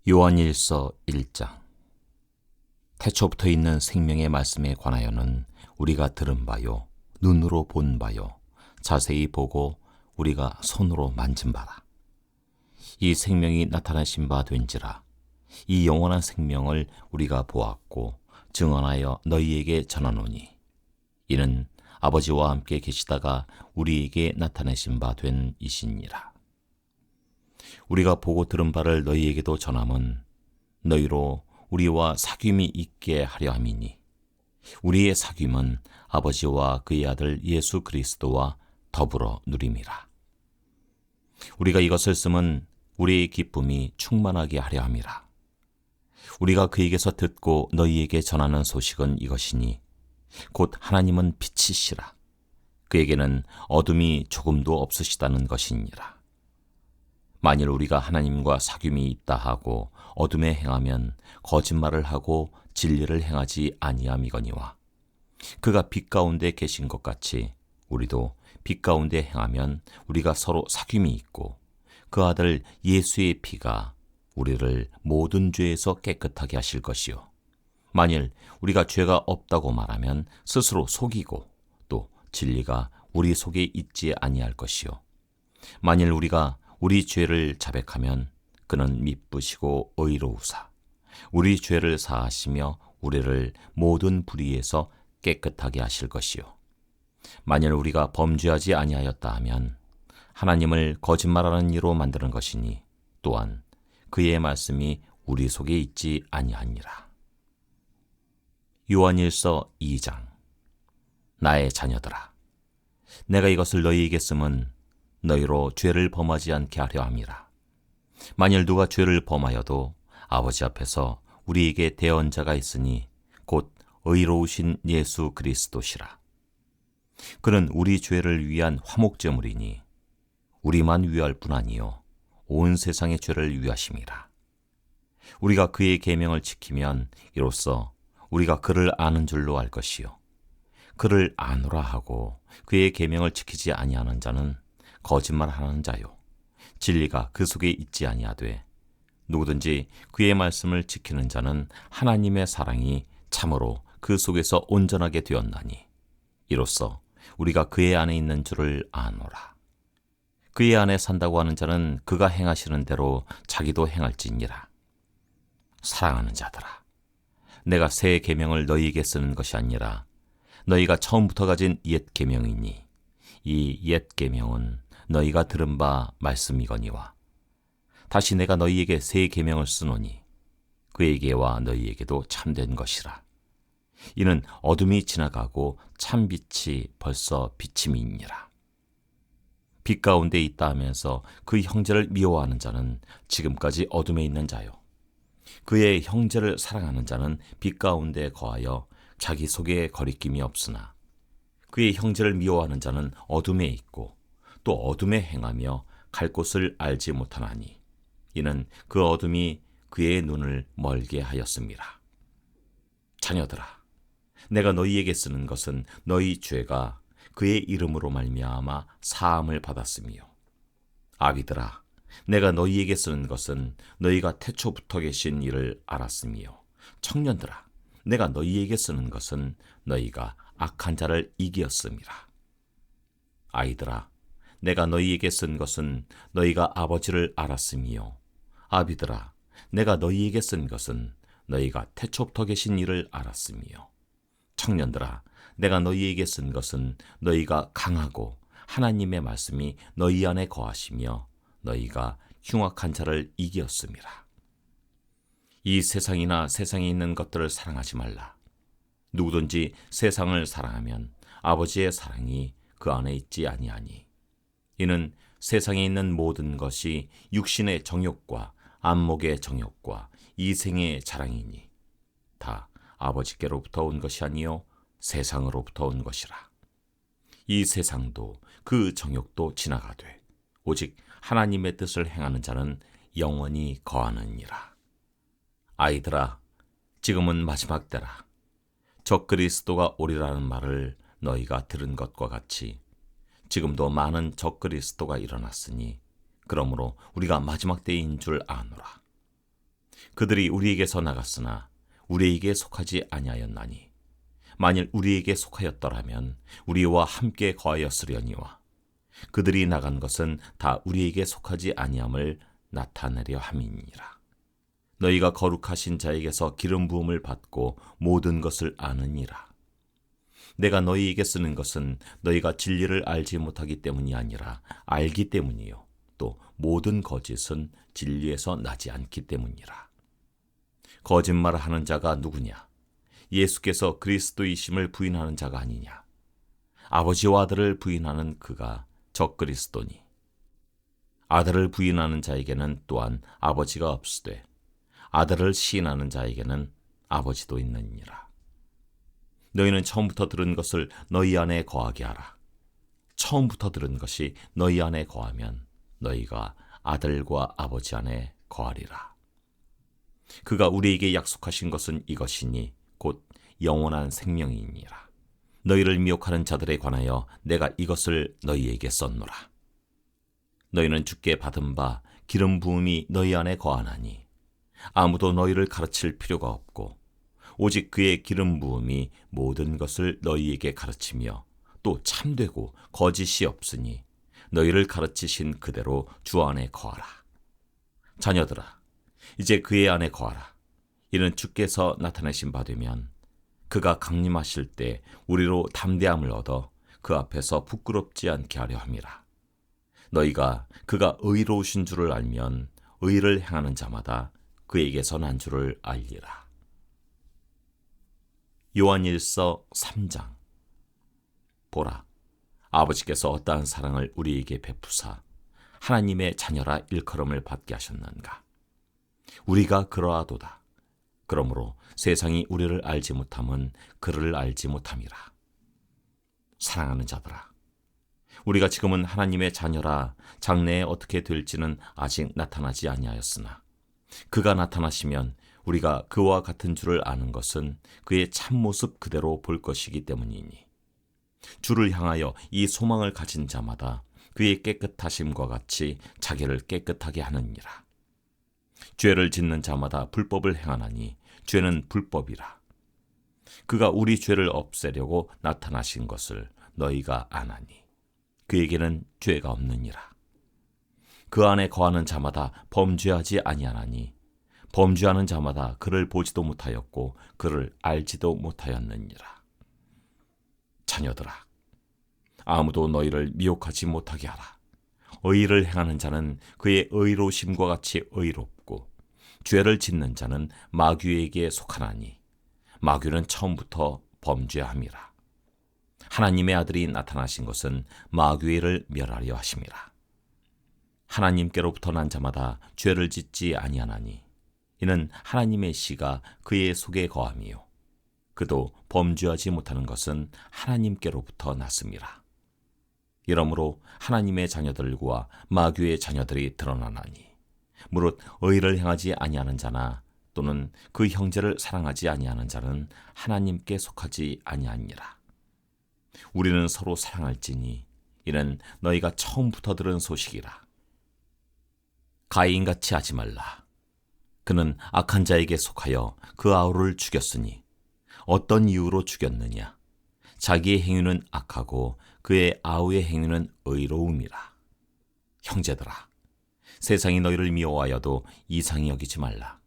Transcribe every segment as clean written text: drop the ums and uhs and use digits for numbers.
요한일서 1장. 태초부터 있는 생명의 말씀에 관하여는 우리가 들은 바요, 눈으로 본 바요, 자세히 보고 우리가 손으로 만진 바라. 이 생명이 나타나신 바 된지라. 이 영원한 생명을 우리가 보았고 증언하여 너희에게 전하노니, 이는 아버지와 함께 계시다가 우리에게 나타내신 바 된 이시니라. 우리가 보고 들은 바를 너희에게도 전함은 너희로 우리와 사귐이 있게 하려 함이니, 우리의 사귐은 아버지와 그의 아들 예수 그리스도와 더불어 누림이라. 우리가 이것을 쓰면 우리의 기쁨이 충만하게 하려 함이라. 우리가 그에게서 듣고 너희에게 전하는 소식은 이것이니, 곧 하나님은 빛이시라. 그에게는 어둠이 조금도 없으시다는 것이니라. 만일 우리가 하나님과 사귐이 있다 하고 어둠에 행하면 거짓말을 하고 진리를 행하지 아니함이거니와, 그가 빛 가운데 계신 것 같이 우리도 빛 가운데 행하면 우리가 서로 사귐이 있고, 그 아들 예수의 피가 우리를 모든 죄에서 깨끗하게 하실 것이요, 만일 우리가 죄가 없다고 말하면 스스로 속이고 또 진리가 우리 속에 있지 아니할 것이요, 만일 우리가 우리 죄를 자백하면 그는 미쁘시고 의로우사 우리 죄를 사하시며 우리를 모든 불의에서 깨끗하게 하실 것이요, 만일 우리가 범죄하지 아니하였다 하면 하나님을 거짓말하는 이로 만드는 것이니, 또한 그의 말씀이 우리 속에 있지 아니하니라. 요한일서 2장. 나의 자녀들아, 내가 이것을 너희에게 쓰면 너희로 죄를 범하지 않게 하려 함이라. 만일 누가 죄를 범하여도 아버지 앞에서 우리에게 대언자가 있으니, 곧 의로우신 예수 그리스도시라. 그는 우리 죄를 위한 화목제물이니, 우리만 위할 뿐 아니요 온 세상의 죄를 위하심이라. 우리가 그의 계명을 지키면 이로써 우리가 그를 아는 줄로 알 것이요, 그를 아노라 하고 그의 계명을 지키지 아니하는 자는 거짓말하는 자요, 진리가 그 속에 있지 아니하되, 누구든지 그의 말씀을 지키는 자는 하나님의 사랑이 참으로 그 속에서 온전하게 되었나니, 이로써 우리가 그의 안에 있는 줄을 아노라. 그의 안에 산다고 하는 자는 그가 행하시는 대로 자기도 행할지니라. 사랑하는 자들아, 내가 새 계명을 너희에게 쓰는 것이 아니라 너희가 처음부터 가진 옛 계명이니, 이 옛 계명은 너희가 들은 바 말씀이거니와, 다시 내가 너희에게 새 계명을 쓰노니 그에게와 너희에게도 참된 것이라. 이는 어둠이 지나가고 참 빛이 벌써 비침이니라. 빛 가운데 있다 하면서 그 형제를 미워하는 자는 지금까지 어둠에 있는 자요, 그의 형제를 사랑하는 자는 빛 가운데 거하여 자기 속에 거리낌이 없으나, 그의 형제를 미워하는 자는 어둠에 있고 또 어둠에 행하며 갈 곳을 알지 못하나니, 이는 그 어둠이 그의 눈을 멀게 하였음이라. 자녀들아, 내가 너희에게 쓰는 것은 너희 죄가 그의 이름으로 말미암아 사함을 받았으며, 아비들아, 내가 너희에게 쓰는 것은 너희가 태초부터 계신 이를 알았으며, 청년들아, 내가 너희에게 쓰는 것은 너희가 악한 자를 이기었음이라. 아이들아, 내가 너희에게 쓴 것은 너희가 아버지를 알았으며, 아비들아, 내가 너희에게 쓴 것은 너희가 태초부터 계신 이를 알았으며, 청년들아, 내가 너희에게 쓴 것은 너희가 강하고 하나님의 말씀이 너희 안에 거하시며 너희가 흉악한 자를 이기었음이라. 이 세상이나 세상에 있는 것들을 사랑하지 말라. 누구든지 세상을 사랑하면 아버지의 사랑이 그 안에 있지 아니하니, 이는 세상에 있는 모든 것이 육신의 정욕과 안목의 정욕과 이생의 자랑이니, 다 아버지께로부터 온 것이 아니요 세상으로부터 온 것이라. 이 세상도 그 정욕도 지나가되 오직 하나님의 뜻을 행하는 자는 영원히 거하느니라. 아이들아, 지금은 마지막 때라. 적 그리스도가 오리라는 말을 너희가 들은 것과 같이 지금도 많은 적 그리스도가 일어났으니, 그러므로 우리가 마지막 때인 줄 아노라. 그들이 우리에게서 나갔으나 우리에게 속하지 아니하였나니 만일 우리에게 속하였더라면 우리와 함께 거하였으려니와 그들이 나간 것은 다 우리에게 속하지 아니함을 나타내려 함이니라. 너희가 거룩하신 자에게서 기름 부음을 받고 모든 것을 아느니라. 내가 너희에게 쓰는 것은 너희가 진리를 알지 못하기 때문이 아니라 알기 때문이요 또 모든 거짓은 진리에서 나지 않기 때문이라. 거짓말하는 자가 누구냐? 예수께서 그리스도이심을 부인하는 자가 아니냐? 아버지와 아들을 부인하는 그가 적그리스도니 아들을 부인하는 자에게는 또한 아버지가 없으되 아들을 시인하는 자에게는 아버지도 있느니라. 너희는 처음부터 들은 것을 너희 안에 거하게 하라. 처음부터 들은 것이 너희 안에 거하면 너희가 아들과 아버지 안에 거하리라. 그가 우리에게 약속하신 것은 이것이니 곧 영원한 생명이니라. 너희를 미혹하는 자들에 관하여 내가 이것을 너희에게 썼노라. 너희는 주께 받은 바 기름 부음이 너희 안에 거하나니 아무도 너희를 가르칠 필요가 없고 오직 그의 기름 부음이 모든 것을 너희에게 가르치며 또 참되고 거짓이 없으니 너희를 가르치신 그대로 주 안에 거하라. 자녀들아, 이제 그의 안에 거하라. 이는 주께서 나타내신 바 되면 그가 강림하실 때 우리로 담대함을 얻어 그 앞에서 부끄럽지 않게 하려 함이라. 너희가 그가 의로우신 줄을 알면 의를 행하는 자마다 그에게서 난 줄을 알리라. 요한일서 3장. 보라, 아버지께서 어떠한 사랑을 우리에게 베푸사 하나님의 자녀라 일컬음을 받게 하셨는가. 우리가 그러하도다. 그러므로 세상이 우리를 알지 못함은 그를 알지 못함이라. 사랑하는 자들아, 우리가 지금은 하나님의 자녀라 장래에 어떻게 될지는 아직 나타나지 아니하였으나 그가 나타나시면 우리가 그와 같은 줄을 아는 것은 그의 참모습 그대로 볼 것이기 때문이니 주를 향하여 이 소망을 가진 자마다 그의 깨끗하심과 같이 자기를 깨끗하게 하느니라. 죄를 짓는 자마다 불법을 행하나니 죄는 불법이라. 그가 우리 죄를 없애려고 나타나신 것을 너희가 아나니 그에게는 죄가 없느니라. 그 안에 거하는 자마다 범죄하지 아니하나니 범죄하는 자마다 그를 보지도 못하였고 그를 알지도 못하였느니라. 자녀들아, 아무도 너희를 미혹하지 못하게 하라. 의를 행하는 자는 그의 의로우심과 같이 의롭고 죄를 짓는 자는 마귀에게 속하나니 마귀는 처음부터 범죄함이라. 하나님의 아들이 나타나신 것은 마귀를 멸하려 하심이라. 하나님께로부터 난 자마다 죄를 짓지 아니하나니 이는 하나님의 씨가 그의 속에 거함이요 그도 범죄하지 못하는 것은 하나님께로부터 났음이라. 이러므로 하나님의 자녀들과 마귀의 자녀들이 드러나나니 무릇 의를 행하지 아니하는 자나 또는 그 형제를 사랑하지 아니하는 자는 하나님께 속하지 아니하니라. 우리는 서로 사랑할지니 이는 너희가 처음부터 들은 소식이라. 가인같이 하지 말라. 그는 악한 자에게 속하여 그 아우를 죽였으니 어떤 이유로 죽였느냐? 자기의 행위는 악하고 그의 아우의 행위는 의로움이라. 형제들아, 세상이 너희를 미워하여도 이상히 여기지 말라.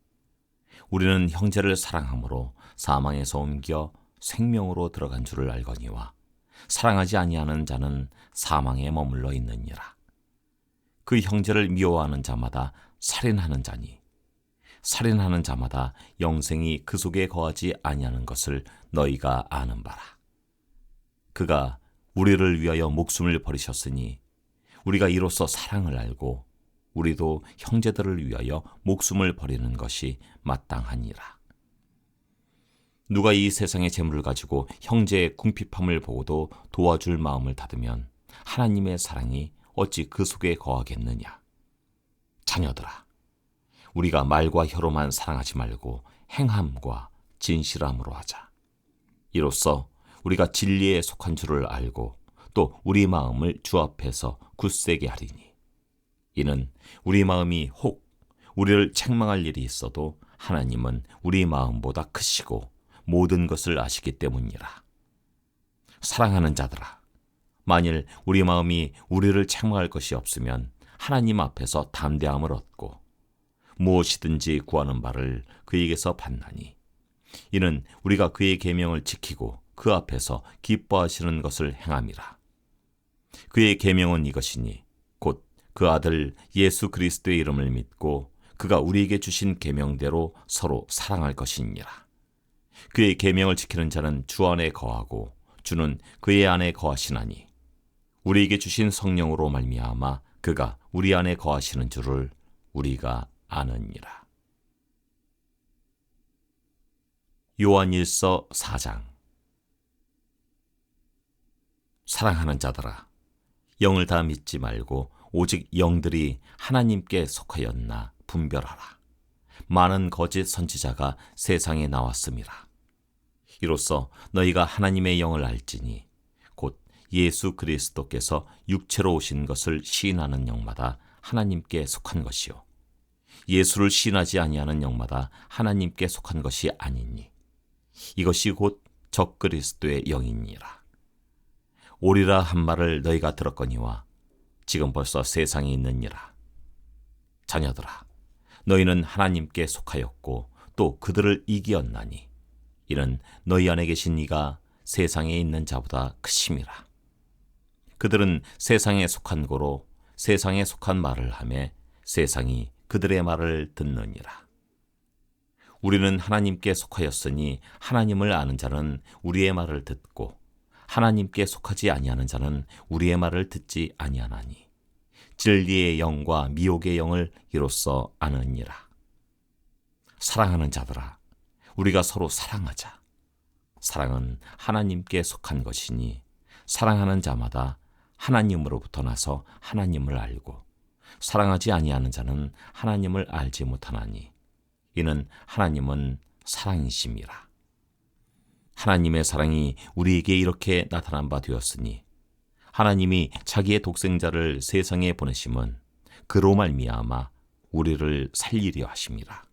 우리는 형제를 사랑함으로 사망에서 옮겨 생명으로 들어간 줄을 알거니와 사랑하지 아니하는 자는 사망에 머물러 있느니라. 그 형제를 미워하는 자마다 살인하는 자니 살인하는 자마다 영생이 그 속에 거하지 아니하는 것을 너희가 아는 바라. 그가 우리를 위하여 목숨을 버리셨으니 우리가 이로써 사랑을 알고 우리도 형제들을 위하여 목숨을 버리는 것이 마땅하니라. 누가 이 세상의 재물을 가지고 형제의 궁핍함을 보고도 도와줄 마음을 닫으면 하나님의 사랑이 어찌 그 속에 거하겠느냐. 자녀들아, 우리가 말과 혀로만 사랑하지 말고 행함과 진실함으로 하자. 이로써 우리가 진리에 속한 줄을 알고 또 우리 마음을 주 앞에서 굳세게 하리니 이는 우리 마음이 혹 우리를 책망할 일이 있어도 하나님은 우리 마음보다 크시고 모든 것을 아시기 때문이라. 사랑하는 자들아, 만일 우리 마음이 우리를 책망할 것이 없으면 하나님 앞에서 담대함을 얻고 무엇이든지 구하는 바를 그에게서 받나니, 이는 우리가 그의 계명을 지키고 그 앞에서 기뻐하시는 것을 행함이라. 그의 계명은 이것이니 곧 그 아들 예수 그리스도의 이름을 믿고 그가 우리에게 주신 계명대로 서로 사랑할 것이니라. 그의 계명을 지키는 자는 주 안에 거하고 주는 그의 안에 거하시나니, 우리에게 주신 성령으로 말미암아 그가 우리 안에 거하시는 줄을 우리가 아느니라. 요한일서 4장. 사랑하는 자들아, 영을 다 믿지 말고 오직 영들이 하나님께 속하였나 분별하라. 많은 거짓 선지자가 세상에 나왔음이라. 이로써 너희가 하나님의 영을 알지니 곧 예수 그리스도께서 육체로 오신 것을 시인하는 영마다 하나님께 속한 것이요 예수를 시인하지 아니하는 영마다 하나님께 속한 것이 아니니, 이것이 곧 적그리스도의 영이니라. 오리라 한 말을 너희가 들었거니와 지금 벌써 세상에 있느니라. 자녀들아, 너희는 하나님께 속하였고 또 그들을 이기었나니, 이는 너희 안에 계신 이가 세상에 있는 자보다 크심이라. 그들은 세상에 속한 고로 세상에 속한 말을 하며 세상이 그들의 말을 듣느니라. 우리는 하나님께 속하였으니 하나님을 아는 자는 우리의 말을 듣고 하나님께 속하지 아니하는 자는 우리의 말을 듣지 아니하나니, 진리의 영과 미혹의 영을 이로써 아느니라. 사랑하는 자들아, 우리가 서로 사랑하자. 사랑은 하나님께 속한 것이니 사랑하는 자마다 하나님으로부터 나서 하나님을 알고 사랑하지 아니하는 자는 하나님을 알지 못하나니, 이는 하나님은 사랑이심이라. 하나님의 사랑이 우리에게 이렇게 나타난 바 되었으니, 하나님이 자기의 독생자를 세상에 보내심은 그로 말미암아 우리를 살리려 하심이라.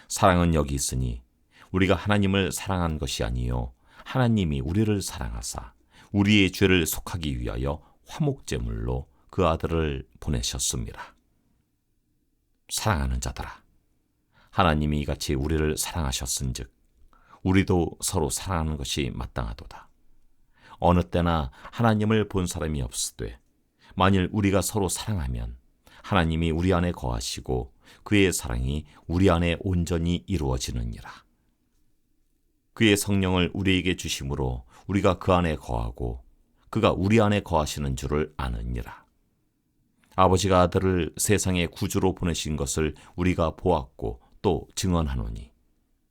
사랑은 여기 있으니 우리가 하나님을 사랑한 것이 아니요 하나님이 우리를 사랑하사 우리의 죄를 속하기 위하여 화목제물로 그 아들을 보내셨습니다. 사랑하는 자들아, 하나님이 이같이 우리를 사랑하셨은즉 우리도 서로 사랑하는 것이 마땅하도다. 어느 때나 하나님을 본 사람이 없으되 만일 우리가 서로 사랑하면 하나님이 우리 안에 거하시고 그의 사랑이 우리 안에 온전히 이루어지느니라. 그의 성령을 우리에게 주심으로 우리가 그 안에 거하고 그가 우리 안에 거하시는 줄을 아느니라. 아버지가 아들을 세상의 구주로 보내신 것을 우리가 보았고 또 증언하노니,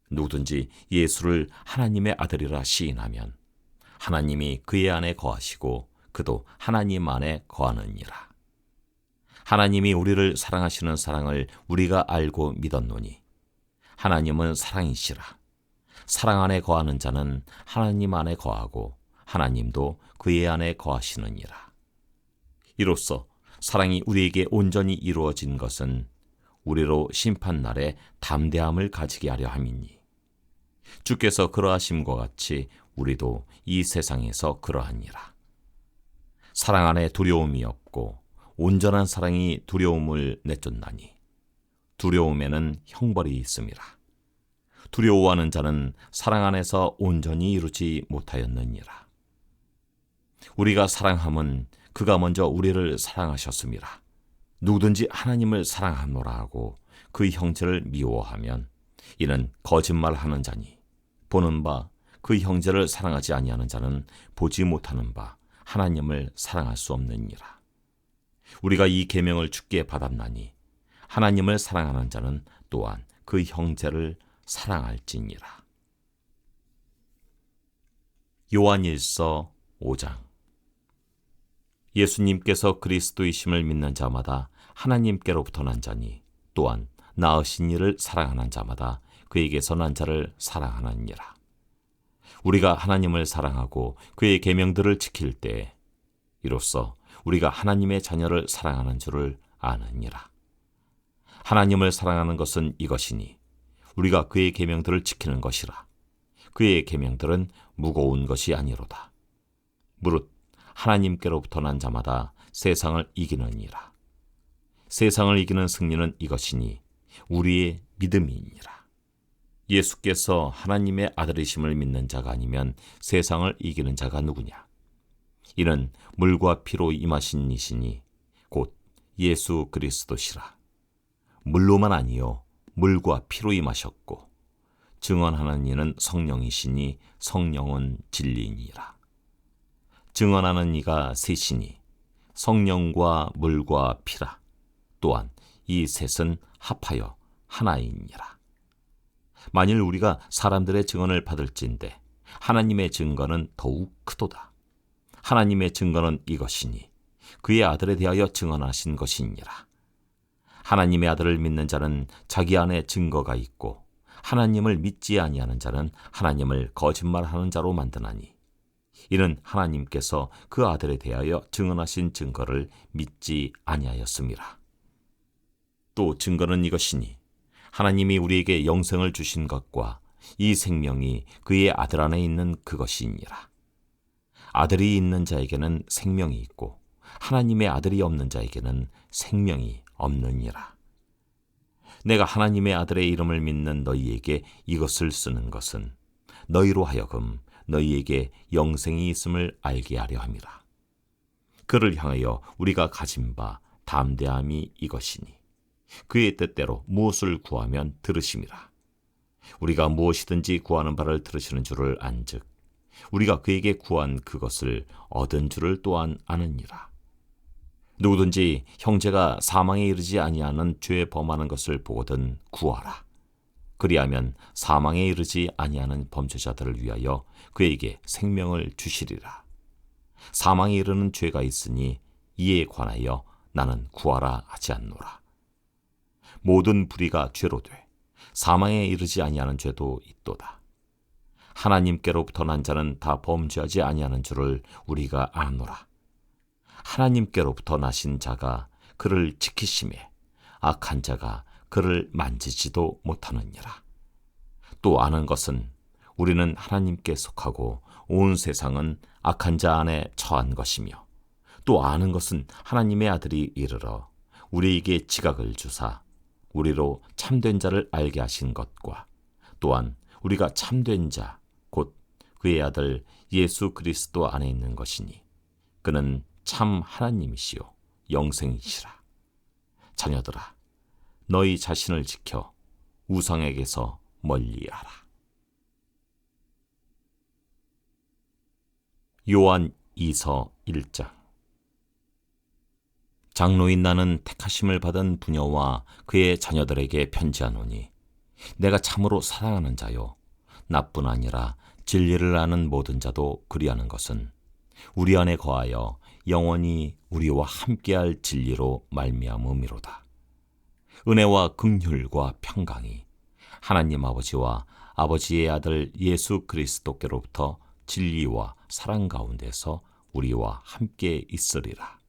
누구든지 예수를 하나님의 아들이라 시인하면 하나님이 그의 안에 거하시고 그도 하나님 안에 거하느니라. 하나님이 우리를 사랑하시는 사랑을 우리가 알고 믿었노니, 하나님은 사랑이시라. 사랑 안에 거하는 자는 하나님 안에 거하고 하나님도 그의 안에 거하시느니라. 이로써 사랑이 우리에게 온전히 이루어진 것은 우리로 심판날에 담대함을 가지게 하려 함이니, 주께서 그러하심과 같이 우리도 이 세상에서 그러하니라. 사랑 안에 두려움이 없고 온전한 사랑이 두려움을 내쫓나니, 두려움에는 형벌이 있음이라. 두려워하는 자는 사랑 안에서 온전히 이루지 못하였느니라. 우리가 사랑함은 그가 먼저 우리를 사랑하셨음이라. 누구든지 하나님을 사랑하노라 하고 그 형제를 미워하면 이는 거짓말하는 자니, 보는 바 그 형제를 사랑하지 아니하는 자는 보지 못하는 바 하나님을 사랑할 수 없느니라. 우리가 이 계명을 주께 받았나니 하나님을 사랑하는 자는 또한 그 형제를 사랑할지니라. 요한일서 5장. 예수님께서 그리스도이심을 믿는 자마다 하나님께로부터 난 자니, 또한 낳으신 이를 사랑하는 자마다 그에게서 난 자를 사랑하느니라. 우리가 하나님을 사랑하고 그의 계명들을 지킬 때에 이로써 우리가 하나님의 자녀를 사랑하는 줄을 아느니라. 하나님을 사랑하는 것은 이것이니, 우리가 그의 계명들을 지키는 것이라. 그의 계명들은 무거운 것이 아니로다. 무릇 하나님께로부터 난 자마다 세상을 이기느니라. 세상을 이기는 승리는 이것이니 우리의 믿음이니라. 예수께서 하나님의 아들이심을 믿는 자가 아니면 세상을 이기는 자가 누구냐? 이는 물과 피로 임하신 이시니 곧 예수 그리스도시라. 물로만 아니요 물과 피로 임하셨고 증언하는 이는 성령이시니 성령은 진리니라. 증언하는 이가 셋이니 성령과 물과 피라. 또한 이 셋은 합하여 하나이니라. 만일 우리가 사람들의 증언을 받을진대 하나님의 증거는 더욱 크도다. 하나님의 증거는 이것이니 그의 아들에 대하여 증언하신 것이니라. 하나님의 아들을 믿는 자는 자기 안에 증거가 있고 하나님을 믿지 아니하는 자는 하나님을 거짓말하는 자로 만드나니 이는 하나님께서 그 아들에 대하여 증언하신 증거를 믿지 아니하였음이라. 또 증거는 이것이니 하나님이 우리에게 영생을 주신 것과 이 생명이 그의 아들 안에 있는 그것이니라. 아들이 있는 자에게는 생명이 있고 하나님의 아들이 없는 자에게는 생명이 없느니라. 내가 하나님의 아들의 이름을 믿는 너희에게 이것을 쓰는 것은 너희로 하여금 너희에게 영생이 있음을 알게 하려 함이라. 그를 향하여 우리가 가진 바 담대함이 이것이니 그의 뜻대로 무엇을 구하면 들으심이라. 우리가 무엇이든지 구하는 바를 들으시는 줄을 안즉 우리가 그에게 구한 그것을 얻은 줄을 또한 아느니라. 누구든지 형제가 사망에 이르지 아니하는 죄에 범하는 것을 보거든 구하라. 그리하면 사망에 이르지 아니하는 범죄자들을 위하여 그에게 생명을 주시리라. 사망에 이르는 죄가 있으니 이에 관하여 나는 구하라 하지 않노라. 모든 불의가 죄로 돼 사망에 이르지 아니하는 죄도 있도다. 하나님께로부터 난 자는 다 범죄하지 아니하는 줄을 우리가 아노라. 하나님께로부터 나신 자가 그를 지키심에 악한 자가 그를 만지지도 못하느니라. 또 아는 것은 우리는 하나님께 속하고 온 세상은 악한 자 안에 처한 것이며 또 아는 것은 하나님의 아들이 이르러 우리에게 지각을 주사 우리로 참된 자를 알게 하신 것과 또한 우리가 참된 자 곧 그의 아들 예수 그리스도 안에 있는 것이니 그는 참 하나님이시요 영생이시라. 자녀들아, 너희 자신을 지켜 우상에게서 멀리하라. 요한 2서 1장. 장로인 나는 택하심을 받은 부녀와 그의 자녀들에게 편지하노니 내가 참으로 사랑하는 자요 나뿐 아니라 진리를 아는 모든 자도 그리하는 것은 우리 안에 거하여 영원히 우리와 함께할 진리로 말미암음이로다. 은혜와 긍휼과 평강이 하나님 아버지와 아버지의 아들 예수 그리스도께로부터 진리와 사랑 가운데서 우리와 함께 있으리라.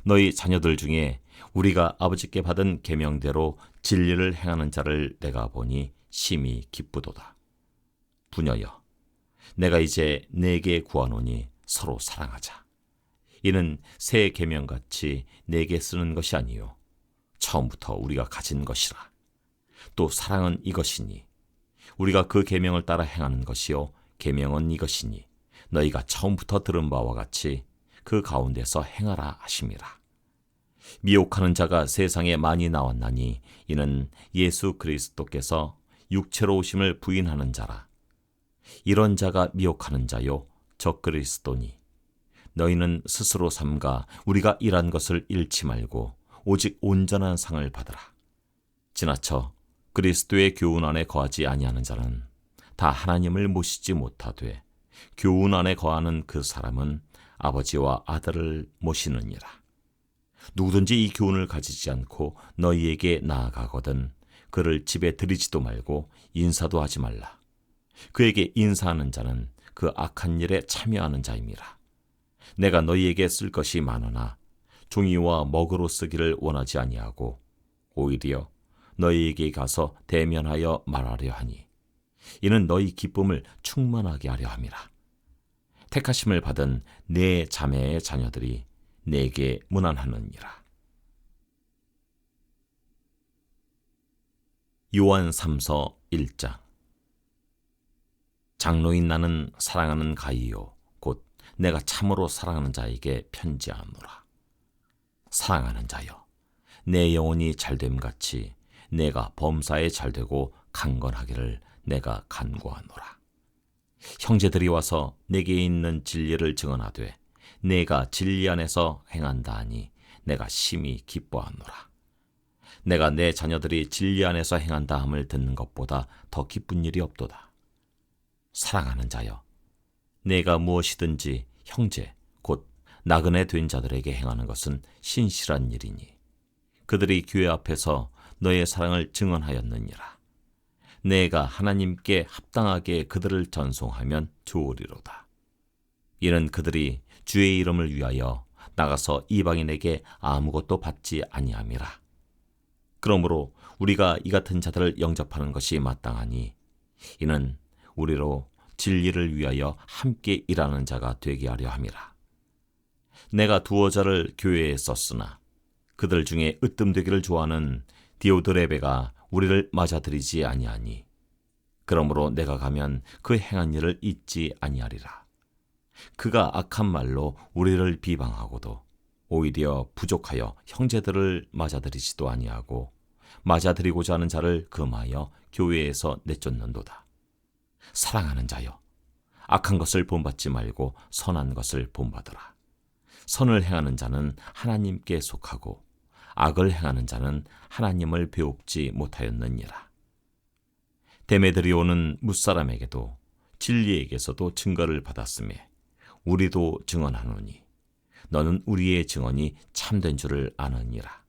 너희 자녀들 중에 우리가 아버지께 받은 계명대로 진리를 행하는 자를 내가 보니 심히 기쁘도다. 부녀여, 내가 이제 네게 구하노니 서로 사랑하자. 이는 새 계명같이 네게 쓰는 것이 아니요 처음부터 우리가 가진 것이라. 또 사랑은 이것이니 우리가 그 계명을 따라 행하는 것이요 계명은 이것이니 너희가 처음부터 들은 바와 같이 그 가운데서 행하라 하심이라. 미혹하는 자가 세상에 많이 나왔나니 이는 예수 그리스도께서 육체로 오심을 부인하는 자라. 이런 자가 미혹하는 자요 적그리스도니 너희는 스스로 삼가 우리가 일한 것을 잃지 말고 오직 온전한 상을 받으라. 지나쳐 그리스도의 교훈 안에 거하지 아니하는 자는 다 하나님을 모시지 못하되 교훈 안에 거하는 그 사람은 아버지와 아들을 모시느니라. 누구든지 이 교훈을 가지지 않고 너희에게 나아가거든 그를 집에 들이지도 말고 인사도 하지 말라. 그에게 인사하는 자는 그 악한 일에 참여하는 자임이라. 내가 너희에게 쓸 것이 많으나 종이와 먹으로 쓰기를 원하지 아니하고 오히려 너희에게 가서 대면하여 말하려 하니 이는 너희 기쁨을 충만하게 하려 함이라. 택하심을 받은 내 자매의 자녀들이 내게 문안하느니라. 요한 3서 1장. 장로인 나는 사랑하는 가이요 곧 내가 참으로 사랑하는 자에게 편지하노라. 사랑하는 자여, 내 영혼이 잘됨같이 내가 범사에 잘되고 강건하기를 내가 간구하노라. 형제들이 와서 내게 있는 진리를 증언하되 내가 진리 안에서 행한다 하니 내가 심히 기뻐하노라. 내가 내 자녀들이 진리 안에서 행한다 함을 듣는 것보다 더 기쁜 일이 없도다. 사랑하는 자여, 내가 무엇이든지 형제 곧 나그네 된 자들에게 행하는 것은 신실한 일이니 그들이 교회 앞에서 너의 사랑을 증언하였느니라. 내가 하나님께 합당하게 그들을 전송하면 좋으리로다. 이는 그들이 주의 이름을 위하여 나가서 이방인에게 아무것도 받지 아니함이라. 그러므로 우리가 이 같은 자들을 영접하는 것이 마땅하니 이는 우리로 진리를 위하여 함께 일하는 자가 되게 하려 함이라. 내가 두어 자를 교회에 썼으나 그들 중에 으뜸되기를 좋아하는 디오드레베가 우리를 맞아들이지 아니하니 그러므로 내가 가면 그 행한 일을 잊지 아니하리라. 그가 악한 말로 우리를 비방하고도 오히려 부족하여 형제들을 맞아들이지도 아니하고 맞아들이고자 하는 자를 금하여 교회에서 내쫓는도다. 사랑하는 자여, 악한 것을 본받지 말고 선한 것을 본받으라. 선을 행하는 자는 하나님께 속하고 악을 행하는 자는 하나님을 배웁지 못하였느니라. 데메드리오는 뭇사람에게도 진리에게서도 증거를 받았으매 우리도 증언하노니 너는 우리의 증언이 참된 줄을 아느니라.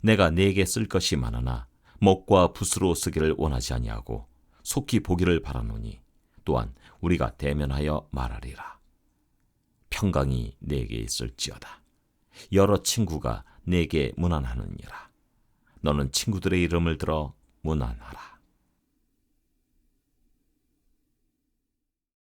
내가 네게 쓸 것이 많으나 먹과 붓으로 쓰기를 원하지 아니하고 속히 보기를 바라노니 또한 우리가 대면하여 말하리라. 평강이 네게 있을지어다. 여러 친구가 네게 문안하느니라. 너는 친구들의 이름을 들어 문안하라.